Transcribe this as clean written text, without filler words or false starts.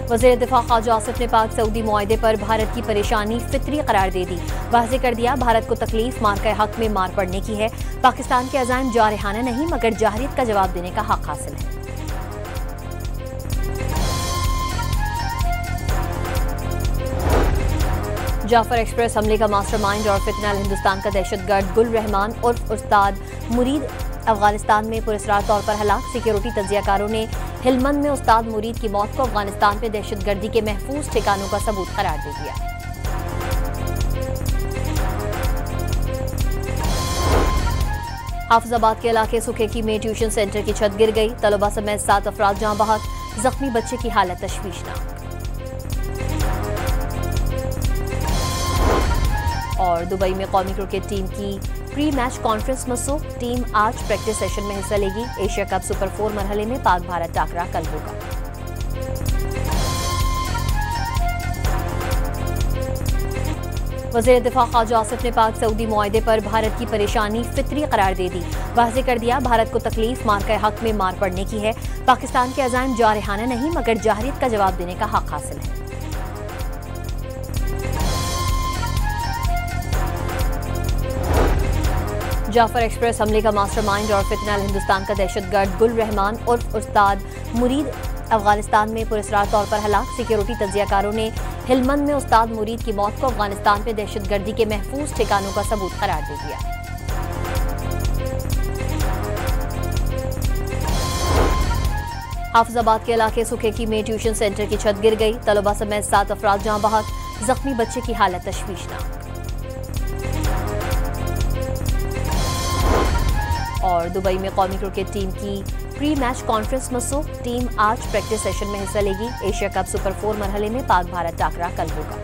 वज़ीर दिफा ख्वाजा आसिफ ने पाक सऊदी मुआहदे पर भारत की परेशानी फितरी करार दे दी। वाज़ेह कर दिया, भारत को तकलीफ मार्का हक में मार पड़ने की है। पाकिस्तान के अज़ाइम जारहाना नहीं मगर जाहिरियत का जवाब देने का हक हासिल है। जाफर एक्सप्रेस हमले का मास्टरमाइंड और फितनल हिंदुस्तान का दहशतगर्द गुल रहमान उर्फ उस्ताद मुरीद अफगानिस्तान में पुरस्कार तौर पर हलाक। सिक्योरिटी तज्जियाकारों ने हिलमंद में उस्ताद मुरीद की मौत को अफगानिस्तान में दहशतगर्दी के महफूज ठिकानों का सबूत करार दे दिया। हाफिजाबाद के इलाके सुखेकी में ट्यूशन सेंटर की छत गिर गई। तलबा समेत 7 अफराद जाँ बहक, जख्मी बच्चे की हालत तशवीशनाक। और दुबई में कौमी क्रिकेट टीम की प्री मैच कॉन्फ्रेंस मसरूफ। टीम आज प्रैक्टिस सेशन में हिस्सा लेगी। एशिया कप सुपर 4 मरहले में पाक भारत टाकरा कल होगा। वज़ीर दिफा ख्वाजा आसिफ ने पाक सऊदी मुआहदे पर भारत की परेशानी फितरी करार दे दी। वाज़ेह कर दिया, भारत को तकलीफ मार्का हक में मार पड़ने की है। पाकिस्तान के अज़ाइम जारहाना नहीं मगर जाहिरियत का जवाब देने का हक हासिल है। जाफर एक्सप्रेस हमले का मास्टरमाइंड और फितनल हिंदुस्तान का दहशतगर्द गुल रहमान उर्फ उस्ताद मुरीद अफगानिस्तान में पुरस्कार तौर पर हलाक। सिक्योरिटी तज्जियाकारों ने हिलमंद में उस्ताद मुरीद की मौत को अफगानिस्तान में दहशतगर्दी के महफूज ठिकानों का सबूत करार दे दिया। हाफिजाबाद के इलाके सुखेकी में ट्यूशन सेंटर की छत गिर गई। तलबा समेत 7 अफराद जाँ बहक, जख्मी बच्चे की हालत तशवीशनाक। और दुबई में कौमी क्रिकेट टीम की प्री मैच कॉन्फ्रेंस मसरूफ। टीम आज प्रैक्टिस सेशन में हिस्सा लेगी। एशिया कप सुपर 4 मरहले में पाक भारत टाकरा कल होगा।